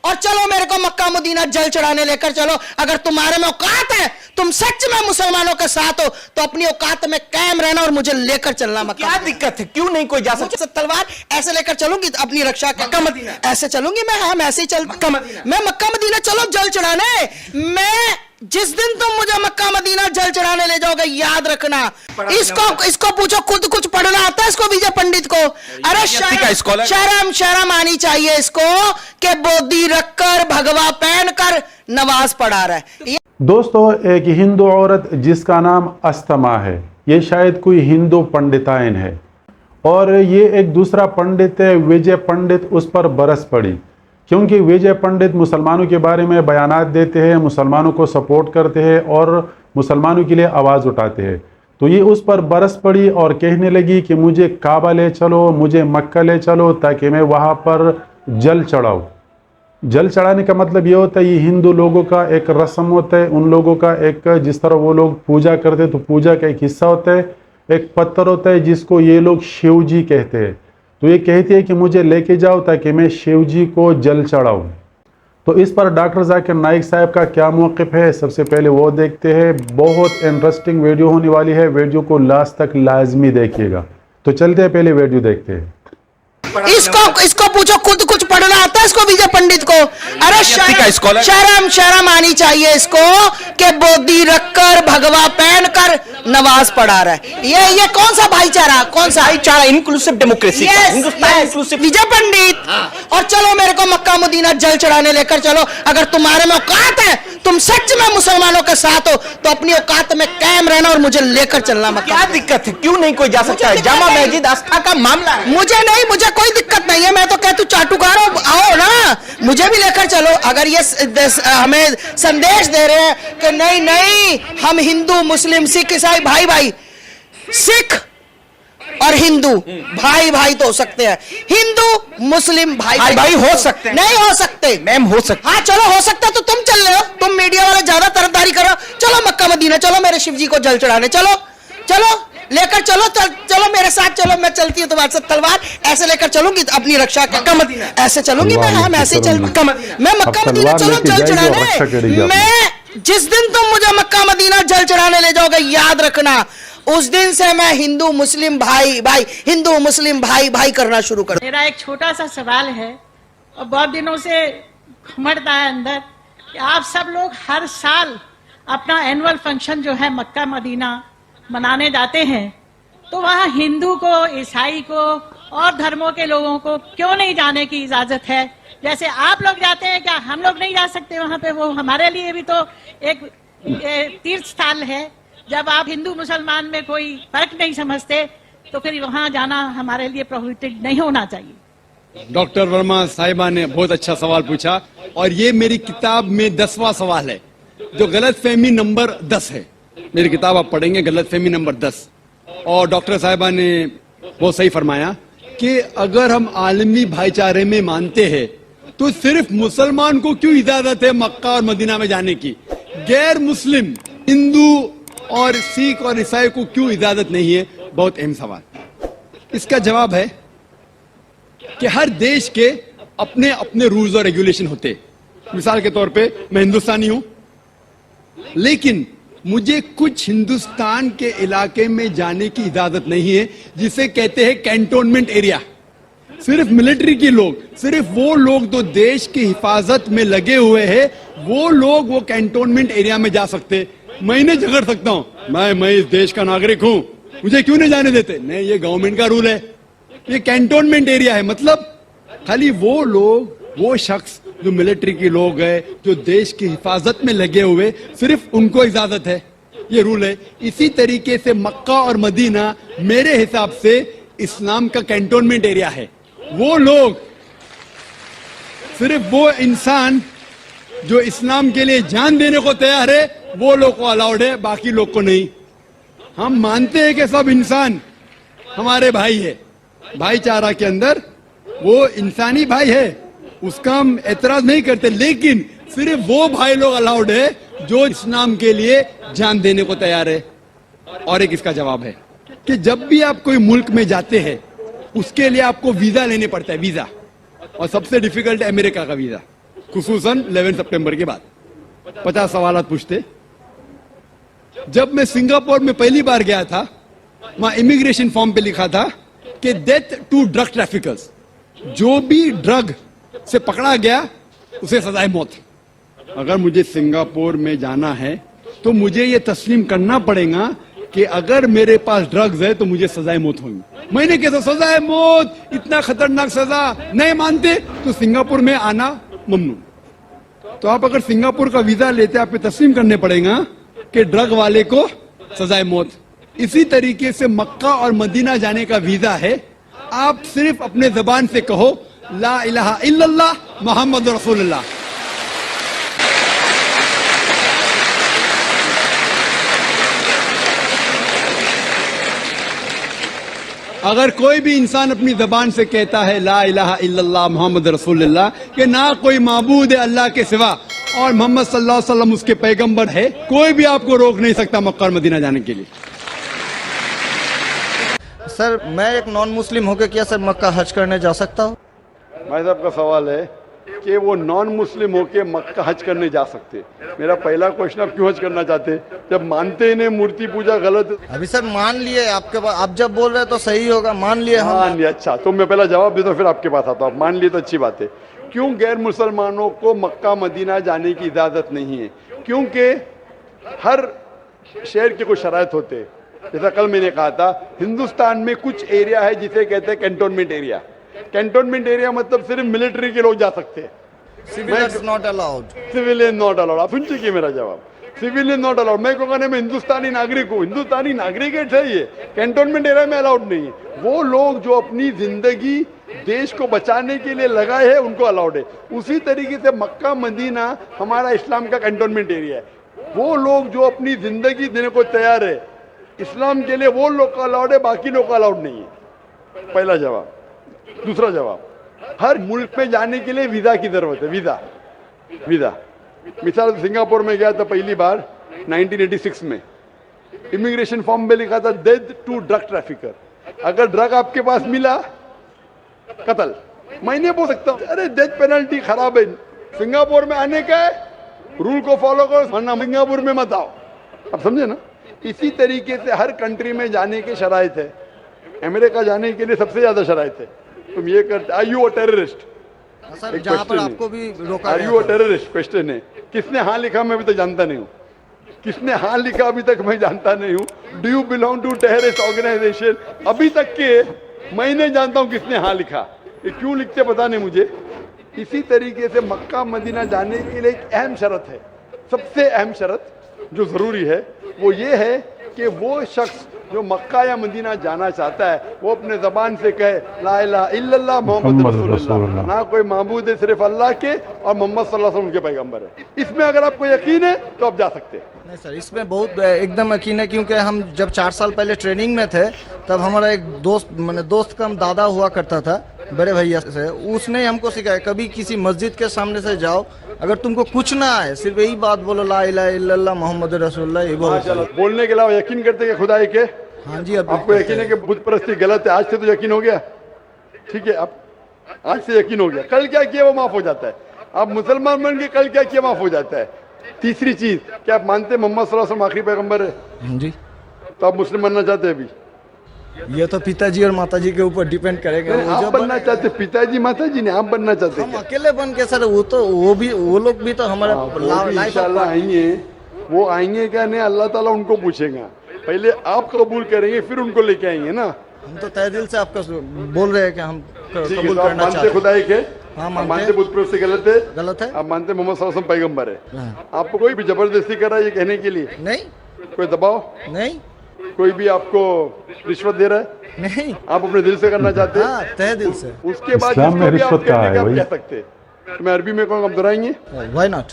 और चलो मेरे को मक्का मदीना जल चढ़ाने लेकर चलो। अगर तुम्हारे में औकात है, तुम सच में मुसलमानों के साथ हो, तो अपनी औकात में कायम रहना और मुझे लेकर चलना मक्का। क्या दिक्कत है, क्यों नहीं कोई जा सकता? तलवार ऐसे लेकर चलूंगी अपनी रक्षा मक्का मदीना ऐसे चलूंगी मैं। हम ऐसे ही चल मैं मक्का मदीना चलो जल चढ़ाने। मैं जिस दिन तुम मुझे मक्का मदीना जल चढ़ाने ले जाओगे, याद रखना। इसको पूछो खुद कुछ पढ़ना आता है इसको, विजय पंडित को? अरे शर्म आनी चाहिए इसको कि बोधी रखकर भगवा पहनकर नमाज पढ़ा रहा है। दोस्तों, एक हिंदू औरत जिसका नाम अस्थमा है, ये शायद कोई हिंदू पंडिताइन है, और ये एक दूसरा पंडित है विजय पंडित, उस पर बरस पड़ी क्योंकि विजय पंडित मुसलमानों के बारे में बयानात देते हैं, मुसलमानों को सपोर्ट करते हैं और मुसलमानों के लिए आवाज़ उठाते हैं। तो ये उस पर बरस पड़ी और कहने लगी कि मुझे काबा ले चलो, मुझे मक्का ले चलो, ताकि मैं वहाँ पर जल चढ़ाऊँ। जल चढ़ाने का मतलब ये होता है, ये हिंदू लोगों का एक रस्म होता है, उन लोगों का एक, जिस तरह वो लोग पूजा करते हैं तो पूजा का एक हिस्सा होता है। एक पत्थर होता है जिसको ये लोग शिव जी कहते हैं, तो ये कहती है कि मुझे लेके जाओ ताकि मैं शिव जी को जल चढ़ाऊँ। तो इस पर डॉक्टर जाकिर नाइक साहब का क्या मौक़िफ़ है, सबसे पहले वो देखते हैं। बहुत इंटरेस्टिंग वीडियो होने वाली है, वीडियो को लास्ट तक लाजमी देखिएगा। तो चलते हैं, पहले वीडियो देखते हैं। इसको पूछो खुद कुछ पढ़ना आता है इसको, विजय पंडित को? अरे शर्म आनी चाहिए इसको कि बोधी रखकर भगवा पहनकर नमाज पढ़ा रहा है। ये कौन सा भाईचारा, कौन सा भाईचारा? Inclusive democracy, Hindustan inclusive. Vijay Pandit, और चलो मेरे को मक्का मदीना जल चढ़ाने लेकर चलो। अगर तुम्हारे में औकात है, तुम सच में मुसलमानों के साथ हो, तो अपनी औकात में कायम रहना और मुझे लेकर चलना मक्का। क्या दिक्कत है, क्यों नहीं कोई जा सकता है? जामा मस्जिद आस्था का मामला है। मुझे कोई दिक्कत नहीं है। मैं तो कहता हूँ चाटुकार आओ ना, मुझे भी लेकर चलो। अगर ये हमें संदेश दे रहे हैं कि नहीं हम हिंदू मुस्लिम सिख ईसाई भाई भाई, सिख और हिंदू भाई भाई तो हो सकते हैं, हिंदू मुस्लिम भाई भाई हो सकते हैं। नहीं हो सकते मैम, हो सकते। हाँ चलो हो सकता तो तुम चल रहे हो, तुम मीडिया वाले ज्यादा तरफदारी करो। चलो मक्का मदीना चलो, मेरे शिव जी को जल चढ़ाने चलो, लेकर चलो। चलो मेरे साथ चलो, मैं चलती हूँ तुम्हारे साथ। तलवार ऐसे लेकर चलूंगी अपनी रक्षा मक्का मदीना ऐसे चलूंगी मैं। हम ऐसे ही चल मैं मक्का मदीना चलो जल चढ़ाने। मैं जिस दिन तुम मुझे मक्का मदीना जल चढ़ाने ले जाओगे, याद रखना, उस दिन से मैं हिंदू मुस्लिम भाई भाई, हिंदू मुस्लिम भाई भाई करना शुरू कर। मेरा एक छोटा सा सवाल है और बहुत दिनों से घुमड़ता है अंदर कि आप सब लोग हर साल अपना एनुअल फंक्शन जो है मक्का मदीना मनाने जाते हैं, तो वहाँ हिंदू को, ईसाई को और धर्मों के लोगों को क्यों नहीं जाने की इजाजत है? जैसे आप लोग जाते हैं, क्या हम लोग नहीं जा सकते वहाँ पे? वो हमारे लिए भी तो एक तीर्थ स्थल है। जब आप हिंदू मुसलमान में कोई फर्क नहीं समझते, तो फिर वहाँ जाना हमारे लिए प्रोहिबिटेड नहीं होना चाहिए। डॉक्टर वर्मा साहिबा ने बहुत अच्छा सवाल पूछा, और ये मेरी किताब में 10वां सवाल है, जो गलतफहमी नंबर 10 है। मेरी किताब आप पढ़ेंगे, गलतफहमी नंबर 10। और डॉक्टर साहिबा ने बहुत सही फरमाया कि अगर हम आलमी भाईचारे में मानते हैं, तो सिर्फ मुसलमान को क्यों इजाजत है मक्का और मदीना में जाने की? गैर मुस्लिम हिंदू और सिख और ईसाई को क्यों इजाजत नहीं है? बहुत अहम सवाल। इसका जवाब है कि हर देश के अपने अपने रूल्स और रेगुलेशन होते। मिसाल के तौर पे मैं हिंदुस्तानी हूं, लेकिन मुझे कुछ हिंदुस्तान के इलाके में जाने की इजाजत नहीं है, जिसे कहते हैं कैंटोनमेंट एरिया। सिर्फ मिलिट्री के लोग, सिर्फ वो लोग जो देश की हिफाजत में लगे हुए हैं, वो लोग वो कैंटोनमेंट एरिया में जा सकते। मैं इन्हें झगड़ सकता हूं, मैं इस देश का नागरिक हूं, मुझे क्यों नहीं जाने देते? नहीं, ये गवर्नमेंट का रूल है। ये कैंटोनमेंट एरिया है, मतलब खाली वो लोग, वो शख्स जो मिलिट्री के लोग हैं, जो देश की हिफाजत में लगे हुए, सिर्फ उनको इजाजत है। ये रूल है। इसी तरीके से मक्का और मदीना मेरे हिसाब से इस्लाम का कैंटोनमेंट एरिया है। वो लोग, सिर्फ वो इंसान जो इस्लाम के लिए जान देने को तैयार है, वो लोग को अलाउड है, बाकी लोग को नहीं। हम मानते हैं कि सब इंसान हमारे भाई है, भाईचारा के अंदर वो इंसानी भाई है, उसका हम एतराज नहीं करते, लेकिन सिर्फ वो भाई लोग अलाउड है जो इस्लाम के लिए जान देने को तैयार है। और एक इसका जवाब है कि जब भी आप कोई मुल्क में जाते हैं, उसके लिए आपको वीजा लेने पड़ता है, वीजा। और सबसे डिफिकल्ट है अमेरिका का वीजा। खुसूसन 11 सितंबर के बाद 50 सवाल पूछते। जब मैं सिंगापुर में पहली बार गया था, वहां इमिग्रेशन फॉर्म पे लिखा था कि डेथ टू ड्रग ट्रैफिकर्स, जो भी ड्रग से पकड़ा गया उसे सजाए मौत। अगर मुझे सिंगापुर में जाना है तो मुझे यह तस्लीम करना पड़ेगा कि अगर मेरे पास ड्रग्स है तो मुझे सजाए मौत होगी। मैंने कैसा सजाए मौत, इतना खतरनाक सजा, नहीं मानते तो सिंगापुर में आना ममनू। तो आप अगर सिंगापुर का वीजा लेते आप तस्लीम करने पड़ेगा कि ड्रग वाले को सजाए मौत। इसी तरीके से मक्का और मदीना जाने का वीजा है, आप सिर्फ अपने जबान से कहो ला इलाहा इल्लल्लाह मोहम्मद रसूलुल्लाह। अगर कोई भी इंसान अपनी जबान से कहता है ला इलाहा इल्लल्लाह मोहम्मद रसूलुल्लाह, कि ना कोई माबूद है अल्लाह के सिवा और मोहम्मद सल्लल्लाहु अलैहि वसल्लम उसके पैगंबर है, कोई भी आपको रोक नहीं सकता मक्का और मदीना जाने के लिए। सर मैं एक नॉन मुस्लिम होकर क्या सर मक्का हज करने जा सकता हूँ? भाई साहब का सवाल है कि वो नॉन मुस्लिम होके मक्का हज करने जा सकते। मेरा पहला क्वेश्चन, आप क्यों हज करना चाहते? जब मानते ही नहीं मूर्ति पूजा गलत। अभी सर मान लिए आपके पास, आप जब बोल रहे हैं तो सही होगा, मान लिए हम। मान लिया, अच्छा तो मैं पहला जवाब देता हूँ फिर आपके पास आता हूँ। मान लिए तो अच्छी बात है। क्यों गैर मुसलमानों को मक्का मदीना जाने की इजाज़त नहीं है? क्योंकि हर शहर के कुछ शराइत होते हैं। जैसा कल मैंने कहा था, हिंदुस्तान में कुछ एरिया है जिसे कहते हैं कैंटोनमेंट एरिया। कैंटोनमेंट एरिया मतलब सिर्फ मिलिट्री के लोग जा सकते हैं, civilians not allowed. Civilian not allowed. आप सुन चुके मेरा जवाब, सिविलियन नॉट अलाउड। मैं कहूँगा मैं हिंदुस्तानी नागरिक हूँ, हिंदुस्तानी नागरिक है सही है, कैंटोनमेंट एरिया में अलाउड नहीं है। वो लोग जो अपनी जिंदगी देश को बचाने के लिए लगाए हैं उनको अलाउड है। उसी तरीके से मक्का मदीना हमारा इस्लाम का कैंटोनमेंट एरिया है। वो लोग जो अपनी जिंदगी देने को तैयार है इस्लाम के लिए, वो लोग का अलाउड है, बाकी लोग का अलाउड नहीं है। पहला जवाब। दूसरा जवाब, हर मुल्क में जाने के लिए वीजा की जरूरत है। वीजा मिसाल सिंगापुर में गया था पहली बार 1986 में, इमिग्रेशन फॉर्म में लिखा था डेथ टू ड्रग ट्रैफिकर। अगर ड्रग आपके पास मिला, कत्ल। मैं नहीं बोल सकता अरे डेथ पेनल्टी खराब है। सिंगापुर में आने का है, रूल को फॉलो करो, वरना सिंगापुर में मत आओ। आप समझे ना? इसी तरीके से हर कंट्री में जाने के शराइत है। अमेरिका जाने के लिए सबसे ज्यादा शराइत है। तुम ये करते, are you a terrorist? Sir जहाँ पर आपको भी रोका, are you a terrorist question है। किसने हाँ लिखा मैं अभी तक जानता नहीं हूँ। किसने हाँ लिखा अभी तक मैं जानता नहीं हूँ। Do you belong to terrorist organisation? अभी तक के मैं नहीं जानता हूँ किसने हाँ लिखा। ये क्यों लिखते पता नहीं मुझे। इसी तरीके से मक्का मदीना जाने के लिए एक अहम शर्त है, सबसे अहम शर्त जो जरूरी है वो ये है कि वो शख्स जो मक्का या मदीना जाना चाहता है वो अपने जबान से कहे ला इलाहा इल्लल्लाह मोहम्मद रसूलुल्लाह, ना कोई माबूद है सिर्फ अल्लाह के और मोहम्मद सल्लल्लाहु अलैहि वसल्लम उनके पैगंबर है। इसमें अगर आपको यकीन है तो आप जा सकते हैं। नहीं सर इसमें बहुत एकदम यकीन है, क्योंकि हम जब 4 साल पहले ट्रेनिंग में थे तब हमारा एक दोस्त का दादा हुआ करता था बड़े भैया से, उसने हमको सिखाया कभी किसी मस्जिद के सामने से जाओ, अगर तुमको कुछ ना आए सिर्फ यही बात बोलो ला इलाहा इल्लल्लाह मोहम्मद रसूलुल्लाह। ये बोलने के अलावा यकीन करते हैं खुदा के? हाँ जी। अब आपको यकीन है कि बुत परस्ती गलत है? आज से तो यकीन हो गया, ठीक है? अब आज से यकीन हो गया, कल क्या किया वो माफ हो जाता है। आप मुसलमान बन के कल क्या किया माफ हो जाता है। तीसरी चीज, क्या आप मानते मोहम्मद सल्लल्लाहु अलैहि वसल्लम आखिरी पैगंबर है? हाँ जी। तो आप मुस्लिम बनना चाहते हैं? अभी ये तो पिताजी और माताजी के ऊपर डिपेंड करेगा। आप बनना चाहते, पिताजी माताजी ने, आप बनना चाहते? हम अकेले बन के सर, वो लोग भी तो हमारा लाइफ इंशाल्लाह आएंगे। वो आएंगे क्या नहीं अल्लाह ताला उनको पूछेगा। पहले आप कबूल करेंगे फिर उनको लेके आएंगे ना। हम तो तहे दिल से आपका बोल रहे हैं कि हम कबूल तो करना चाहते हैं। खुदाई के? हाँ मानते बुत परस्ती गलत है? गलत है। आप मानते मोहम्मद सल्लल्लाहु अलैहि वसल्लम पैगंबर है? आपको कोई भी जबरदस्ती कर रहा है ये कहने के लिए? नहीं। कोई दबाव नहीं। कोई भी आपको रिश्वत दे रहा है? नहीं। आप अपने दिल से करना चाहते हैं? हाँ, तहे दिल से। उसके बाद इस्लाम में रिश्वत कहाँ है? आप कह सकते हैं। तो मैं अरबी में कहूँगा, आप दोहराएंगे? Why not?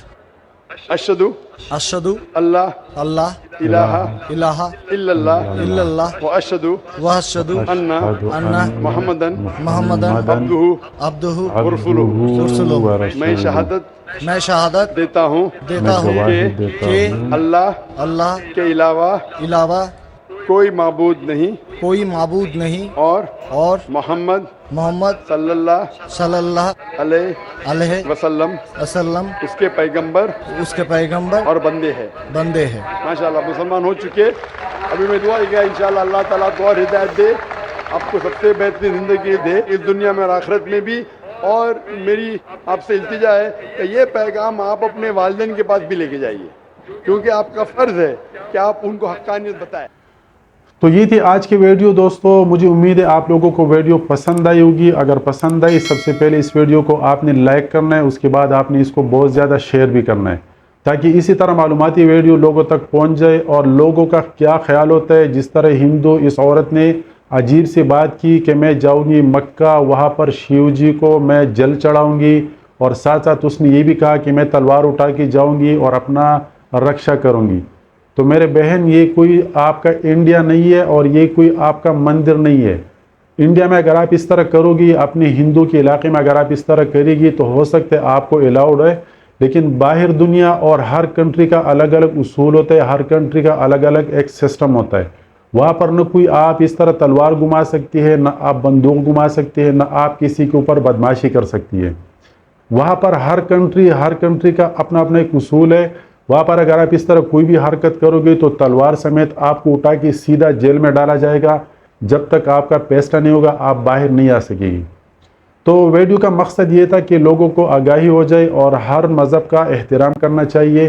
अशहदु अशहदु अल्लाह अल्लाह इलाहा इलाहा इल्लल्लाह इल्लल्लाह व अशहदु व अशहदु अन्ना मुहम्मदन मोहम्मदन अब्दुहु अब्दुहु व रसूलुहु। मैं शहादत देता हूँ कि अल्लाह के अलावा कोई माबूद नहीं नहीं और और मोहम्मद मोहम्मद सल्लल्लाहु अलैहि वसल्लम वसल्लम उसके पैगंबर उसके पैगंबर और बंदे हैं। बंदे हैं। माशाल्लाह मुसलमान हो चुके। अभी मैं दुआ किया इंशाल्लाह अल्लाह ताला को और हिदायत दे, आपको सबसे बेहतरीन ज़िंदगी दे इस दुनिया में और आखिरत में भी। और मेरी आपसे इल्तिजा है कि ये पैगाम आप अपने वालिदैन के पास भी लेके जाइए, क्योंकि आपका फ़र्ज़ है कि आप उनको हक्कानियत बताएं। तो ये थी आज की वीडियो दोस्तों। मुझे उम्मीद है आप लोगों को वीडियो पसंद आई होगी। अगर पसंद आई, सबसे पहले इस वीडियो को आपने लाइक करना है, उसके बाद आपने इसको बहुत ज़्यादा शेयर भी करना है, ताकि इसी तरह मालूमाती वीडियो लोगों तक पहुंच जाए। और लोगों का क्या ख्याल होता है, जिस तरह हिंदू इस औरत ने अजीब सी बात की कि मैं जाऊंगी मक्का, वहाँ पर शिव जी को मैं जल चढ़ाऊंगी, और साथ साथ उसने ये भी कहा कि मैं तलवार उठा के जाऊंगी और अपना रक्षा करूंगी। तो मेरे बहन, ये कोई आपका इंडिया नहीं है और ये कोई आपका मंदिर नहीं है। इंडिया में अगर आप इस तरह करोगी, अपने हिंदू के इलाके में अगर आप इस तरह करेगी, तो हो सकता है आपको अलाउड है, लेकिन बाहर दुनिया और हर कंट्री का अलग अलग उसूल होता है, हर कंट्री का अलग अलग एक सिस्टम होता है। वहाँ पर न कोई आप इस तरह तलवार घुमा सकती है, न आप बंदूक घुमा सकती है, न आप किसी के ऊपर बदमाशी कर सकती है। वहाँ पर हर कंट्री का अपना अपना एक उसूल है। वहाँ पर अगर आप इस तरह कोई भी हरकत करोगे तो तलवार समेत आपको उठा के सीधा जेल में डाला जाएगा। जब तक आपका फैसला नहीं होगा आप बाहर नहीं आ सकेगी। तो वीडियो का मकसद ये था कि लोगों को आगाही हो जाए और हर मज़हब का एहतराम करना चाहिए।